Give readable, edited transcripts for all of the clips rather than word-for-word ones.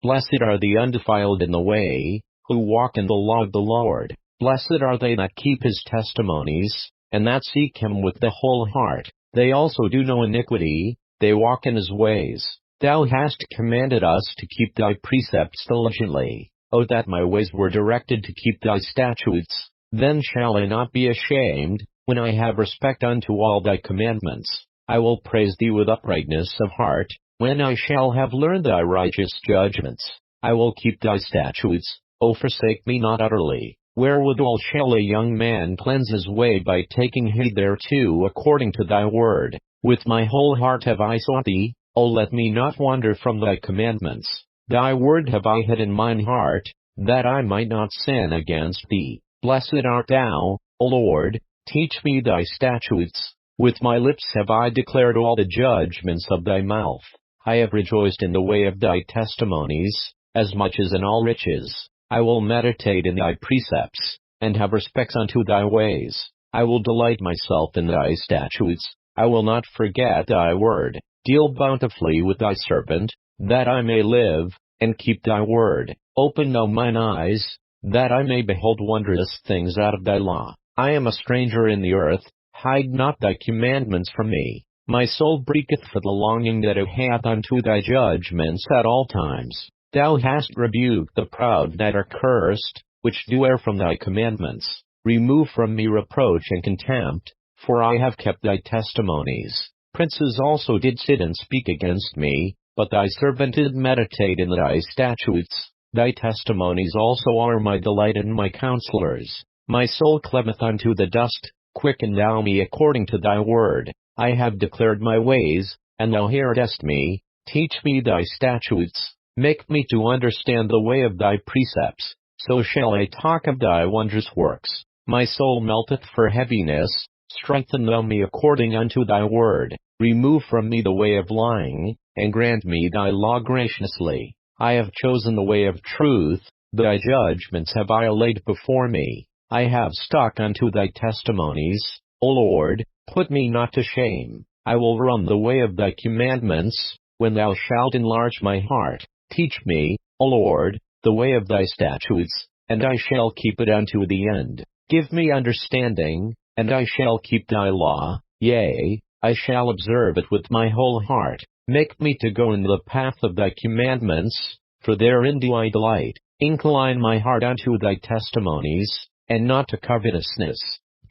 Blessed are the undefiled in the way, who walk in the law of the Lord. Blessed are they that keep his testimonies, and that seek him with the whole heart. They also do no iniquity, they walk in his ways. Thou hast commanded us to keep thy precepts diligently. O that my ways were directed to keep thy statutes, then shall I not be ashamed, when I have respect unto all thy commandments. I will praise thee with uprightness of heart, when I shall have learned thy righteous judgments. I will keep thy statutes, O forsake me not utterly. Wherewithal shall a young man cleanse his way by taking heed thereto according to thy word? With my whole heart have I sought thee, O let me not wander from thy commandments. Thy word have I hid in mine heart, that I might not sin against thee. Blessed art thou, O Lord, teach me thy statutes. With my lips have I declared all the judgments of thy mouth. I have rejoiced in the way of thy testimonies, as much as in all riches. I will meditate in thy precepts, and have respect unto thy ways. I will delight myself in thy statutes. I will not forget thy word. Deal bountifully with thy servant, that I may live, and keep thy word. Open thou mine eyes, that I may behold wondrous things out of thy law. I am a stranger in the earth, hide not thy commandments from me. My soul breaketh for the longing that it hath unto thy judgments at all times. Thou hast rebuked the proud that are cursed, which do err from thy commandments. Remove from me reproach and contempt, for I have kept thy testimonies. Princes also did sit and speak against me, but thy servant did meditate in thy statutes. Thy testimonies also are my delight and my counselors. My soul cleaveth unto the dust, quicken thou me according to thy word. I have declared my ways, and thou heardest me. Teach me thy statutes. Make me to understand the way of thy precepts, so shall I talk of thy wondrous works. My soul melteth for heaviness, strengthen thou me according unto thy word. Remove from me the way of lying, and grant me thy law graciously. I have chosen the way of truth, thy judgments have I laid before me. I have stuck unto thy testimonies, O Lord, put me not to shame. I will run the way of thy commandments, when thou shalt enlarge my heart. Teach me, O Lord, the way of thy statutes, and I shall keep it unto the end. Give me understanding, and I shall keep thy law, yea, I shall observe it with my whole heart. Make me to go in the path of thy commandments, for therein do I delight. Incline my heart unto thy testimonies, and not to covetousness.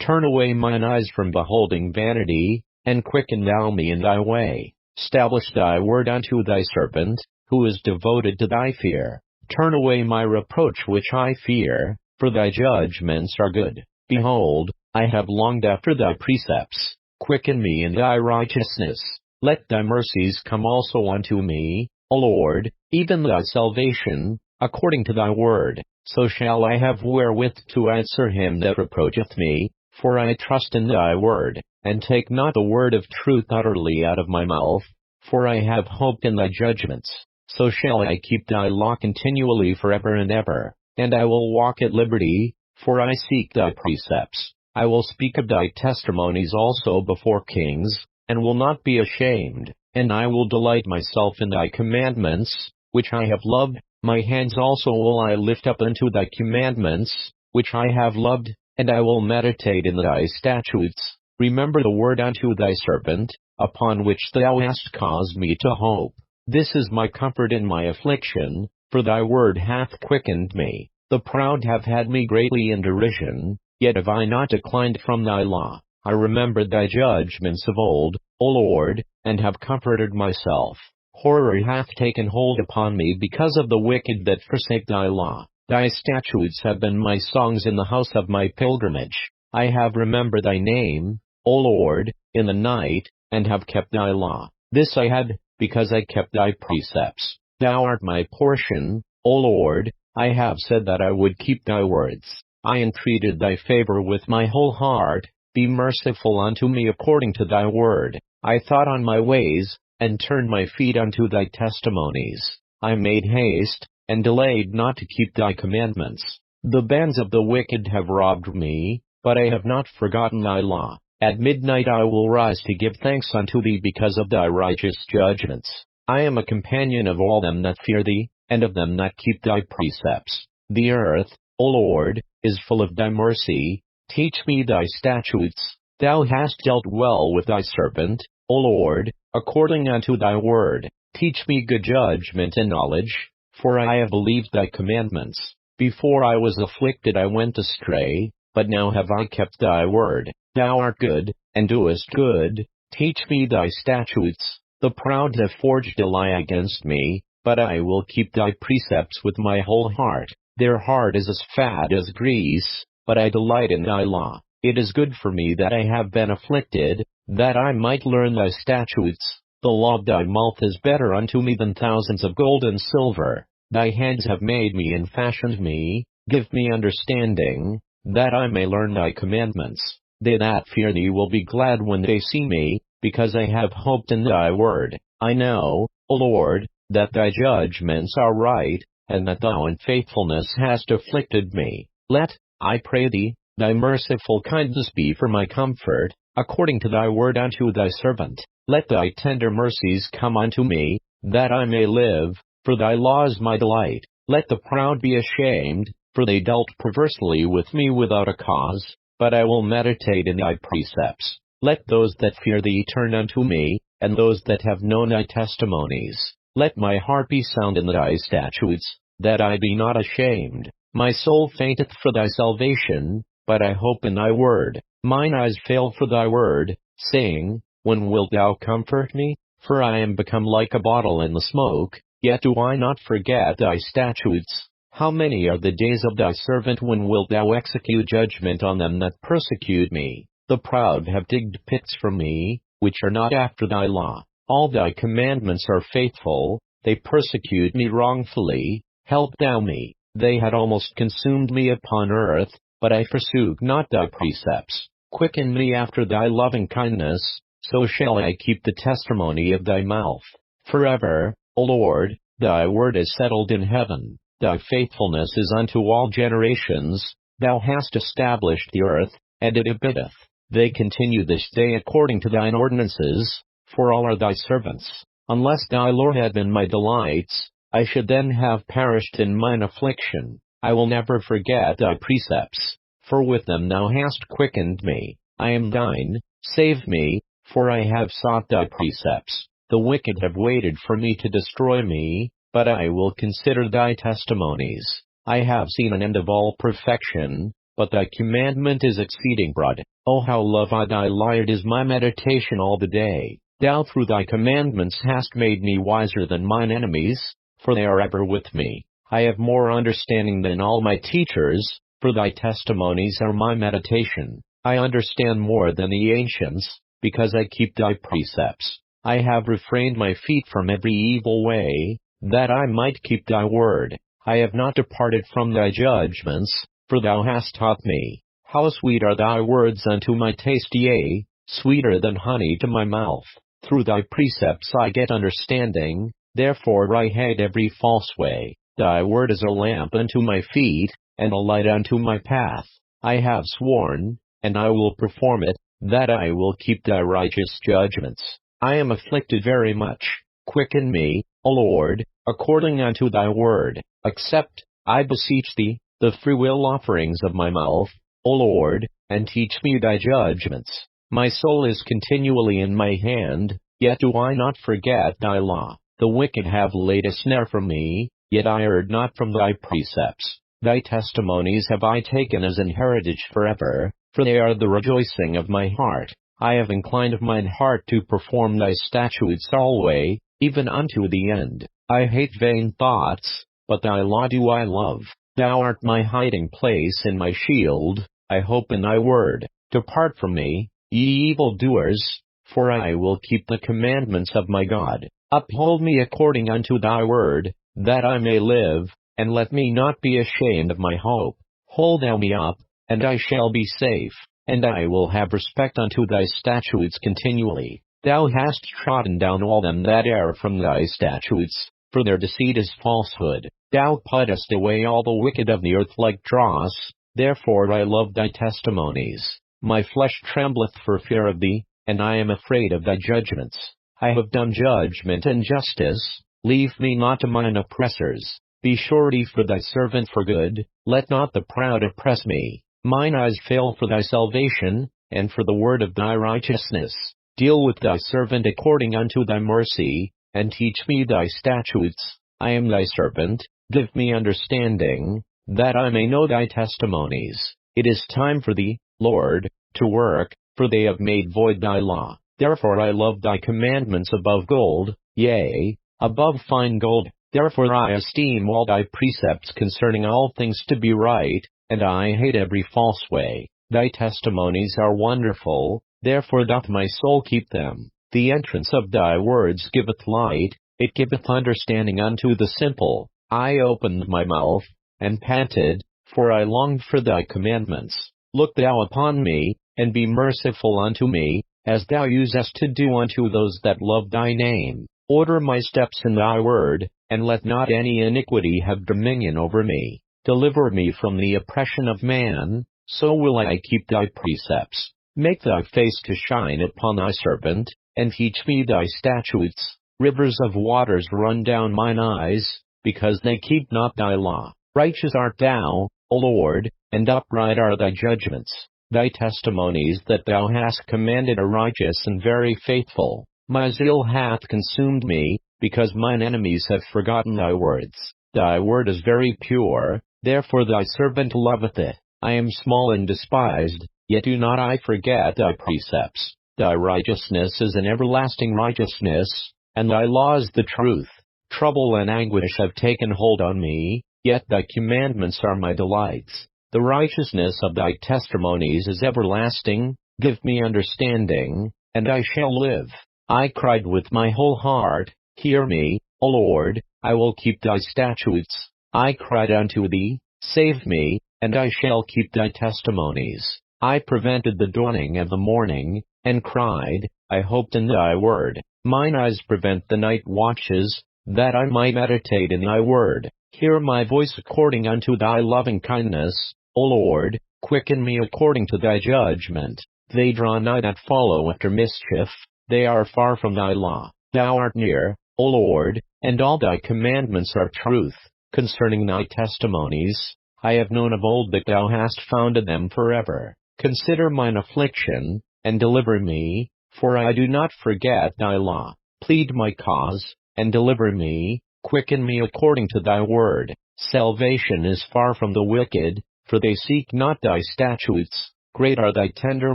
Turn away mine eyes from beholding vanity, and quicken thou me in thy way. Establish thy word unto thy servant, who is devoted to thy fear. Turn away my reproach which I fear, for thy judgments are good. Behold, I have longed after thy precepts. Quicken me in thy righteousness. Let thy mercies come also unto me, O Lord, even thy salvation, according to thy word. So shall I have wherewith to answer him that reproacheth me, for I trust in thy word, and take not the word of truth utterly out of my mouth, for I have hoped in thy judgments. So shall I keep thy law continually forever and ever, and I will walk at liberty, for I seek thy precepts. I will speak of thy testimonies also before kings, and will not be ashamed, and I will delight myself in thy commandments, which I have loved. My hands also will I lift up unto thy commandments, which I have loved, and I will meditate in thy statutes. Remember the word unto thy servant, upon which thou hast caused me to hope. This is my comfort in my affliction, for thy word hath quickened me. The proud have had me greatly in derision, yet have I not declined from thy law. I remembered thy judgments of old, O Lord, and have comforted myself. Horror hath taken hold upon me because of the wicked that forsake thy law. Thy statutes have been my songs in the house of my pilgrimage. I have remembered thy name, O Lord, in the night, and have kept thy law. This I had, because I kept thy precepts. Thou art my portion, O Lord. I have said that I would keep thy words. I entreated thy favor with my whole heart. Be merciful unto me according to thy word. I thought on my ways, and turned my feet unto thy testimonies. I made haste, and delayed not to keep thy commandments. The bands of the wicked have robbed me, but I have not forgotten thy law. At midnight I will rise to give thanks unto thee because of thy righteous judgments. I am a companion of all them that fear thee, and of them that keep thy precepts. The earth, O Lord, is full of thy mercy. Teach me thy statutes. Thou hast dealt well with thy servant, O Lord, according unto thy word. Teach me good judgment and knowledge, for I have believed thy commandments. Before I was afflicted I went astray, but now have I kept thy word. Thou art good, and doest good. Teach me thy statutes. The proud have forged a lie against me, but I will keep thy precepts with my whole heart. Their heart is as fat as grease, but I delight in thy law. It is good for me that I have been afflicted, that I might learn thy statutes. The law of thy mouth is better unto me than thousands of gold and silver. Thy hands have made me and fashioned me. Give me understanding, that I may learn thy commandments. They that fear thee will be glad when they see me, because I have hoped in thy word. I know, O Lord, that thy judgments are right, and that thou in faithfulness hast afflicted me. Let, I pray thee, thy merciful kindness be for my comfort, according to thy word unto thy servant. Let thy tender mercies come unto me, that I may live, for thy law is my delight. Let the proud be ashamed, for they dealt perversely with me without a cause, but I will meditate in thy precepts. Let those that fear thee turn unto me, and those that have known thy testimonies. Let my heart be sound in thy statutes, that I be not ashamed. My soul fainteth for thy salvation, but I hope in thy word. Mine eyes fail for thy word, saying, When wilt thou comfort me? For I am become like a bottle in the smoke, yet do I not forget thy statutes. How many are the days of thy servant? When wilt thou execute judgment on them that persecute me? The proud have digged pits for me, which are not after thy law. All thy commandments are faithful. They persecute me wrongfully. Help thou me. They had almost consumed me upon earth, but I forsook not thy precepts. Quicken me after thy loving kindness, so shall I keep the testimony of thy mouth. Forever, O Lord, thy word is settled in heaven. Thy faithfulness is unto all generations. Thou hast established the earth, and it abideth. They continue this day according to thine ordinances, for all are thy servants. Unless thy Lord had been my delights, I should then have perished in mine affliction. I will never forget thy precepts, for with them thou hast quickened me. I am thine, save me, for I have sought thy precepts. The wicked have waited for me to destroy me, but I will consider thy testimonies. I have seen an end of all perfection, but thy commandment is exceeding broad. O how love I thy law! It is my meditation all the day. Thou through thy commandments hast made me wiser than mine enemies, for they are ever with me. I have more understanding than all my teachers, for thy testimonies are my meditation. I understand more than the ancients, because I keep thy precepts. I have refrained my feet from every evil way, that I might keep thy word. I have not departed from thy judgments, for thou hast taught me. How sweet are thy words unto my taste, yea, sweeter than honey to my mouth. Through thy precepts I get understanding, therefore I hate every false way. Thy word is a lamp unto my feet, and a light unto my path. I have sworn, and I will perform it, that I will keep thy righteous judgments. I am afflicted very much. Quicken me, O Lord, according unto thy word. Accept, I beseech thee, the freewill offerings of my mouth, O Lord, and teach me thy judgments. My soul is continually in my hand, yet do I not forget thy law. The wicked have laid a snare for me, yet I erred not from thy precepts. Thy testimonies have I taken as an heritage forever, for they are the rejoicing of my heart. I have inclined mine heart to perform thy statutes alway, even unto the end. I hate vain thoughts, but thy law do I love. Thou art my hiding place and my shield. I hope in thy word. Depart from me, ye evildoers, for I will keep the commandments of my God. Uphold me according unto thy word, that I may live, and let me not be ashamed of my hope. Hold thou me up, and I shall be safe, and I will have respect unto thy statutes continually. Thou hast trodden down all them that err from thy statutes, for their deceit is falsehood. Thou puttest away all the wicked of the earth like dross, therefore I love thy testimonies. My flesh trembleth for fear of thee, and I am afraid of thy judgments. I have done judgment and justice, Leave me not to mine oppressors. Be surety for thy servant for good, let not the proud oppress me. Mine eyes fail for thy salvation, and for the word of thy righteousness. Deal with thy servant according unto thy mercy, and teach me thy statutes. I am thy servant, give me understanding, that I may know thy testimonies. It is time for thee, Lord, to work, for they have made void thy law. Therefore I love thy commandments above gold, yea, above fine gold. Therefore I esteem all thy precepts concerning all things to be right, and I hate every false way. Thy testimonies are wonderful, therefore doth my soul keep them. The entrance of thy words giveth light, it giveth understanding unto the simple. I opened my mouth, and panted, for I longed for thy commandments. Look thou upon me, and be merciful unto me, as thou usest to do unto those that love thy name. Order my steps in thy word, and let not any iniquity have dominion over me. Deliver me from the oppression of man, so will I keep thy precepts. Make thy face to shine upon thy servant, and teach me thy statutes. Rivers of waters run down mine eyes, because they keep not thy law. Righteous art thou, O Lord, and upright are thy judgments. Thy testimonies that thou hast commanded are righteous and very faithful. My zeal hath consumed me, because mine enemies have forgotten thy words. Thy word is very pure, therefore thy servant loveth it. I am small and despised, yet do not I forget thy precepts. Thy righteousness is an everlasting righteousness, and thy law is the truth. Trouble and anguish have taken hold on me, yet thy commandments are my delights. The righteousness of thy testimonies is everlasting. Give me understanding, and I shall live. I cried with my whole heart, hear me, O Lord, I will keep thy statutes. I cried unto thee, save me, and I shall keep thy testimonies. I prevented the dawning of the morning, and cried, I hoped in thy word. Mine eyes prevent the night watches, that I might meditate in thy word. Hear my voice according unto thy loving kindness, O Lord, quicken me according to thy judgment. They draw nigh that follow after mischief, they are far from thy law. Thou art near, O Lord, and all thy commandments are truth. Concerning thy testimonies, I have known of old that thou hast founded them forever. Consider mine affliction, and deliver me, for I do not forget thy law. Plead my cause, and deliver me, quicken me according to thy word. Salvation is far from the wicked, for they seek not thy statutes. Great are thy tender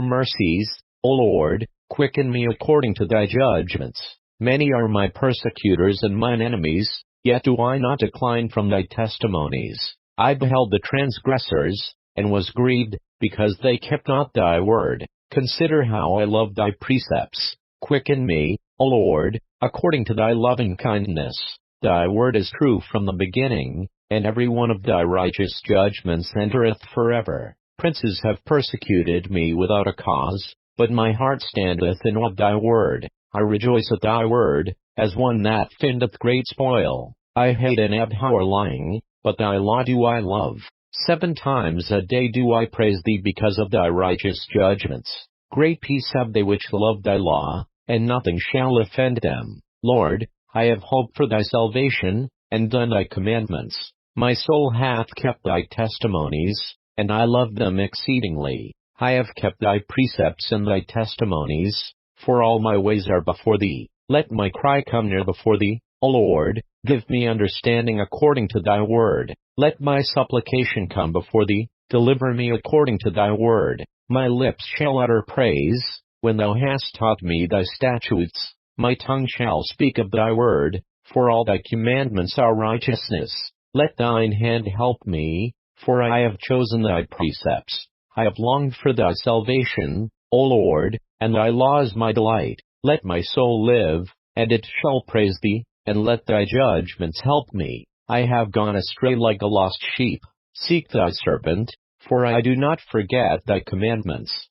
mercies, O Lord, quicken me according to thy judgments. Many are my persecutors and mine enemies, yet do I not decline from thy testimonies. I beheld the transgressors, and was grieved, because they kept not thy word. Consider how I love thy precepts. Quicken me, O Lord, according to thy loving kindness. Thy word is true from the beginning, and every one of thy righteous judgments entereth forever. Princes have persecuted me without a cause, but my heart standeth in awe of thy word. I rejoice at thy word, as one that findeth great spoil. I hate and abhor lying, but thy law do I love. 7 times a day do I praise thee because of thy righteous judgments. Great peace have they which love thy law, and nothing shall offend them. Lord, I have hoped for thy salvation, and done thy commandments. My soul hath kept thy testimonies, and I love them exceedingly. I have kept thy precepts and thy testimonies, for all my ways are before thee. Let my cry come near before thee, O Lord, give me understanding according to thy word. Let my supplication come before thee, deliver me according to thy word. My lips shall utter praise, when thou hast taught me thy statutes. My tongue shall speak of thy word, for all thy commandments are righteousness. Let thine hand help me, for I have chosen thy precepts. I have longed for thy salvation, O Lord, and thy law is my delight. Let my soul live, and it shall praise thee, and let thy judgments help me. I have gone astray like a lost sheep. Seek thy servant, for I do not forget thy commandments.